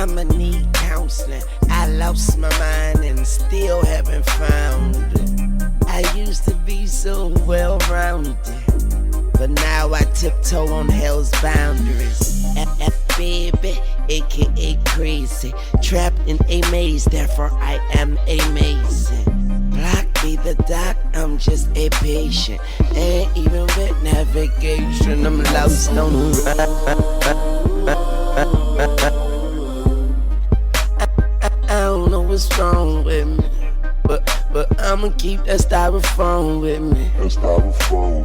I'ma need counseling. I lost my mind and still haven't found it. I used to be so well-rounded, but now I tiptoe on hell's boundaries. F baby, aka crazy, trapped in a maze, therefore I am amazing. Block be the doc, I'm just a patient. Ain't even with navigation, I'm lost on the I don't know what's wrong with me, but I'ma keep that styrofoam with me. That styrofoam.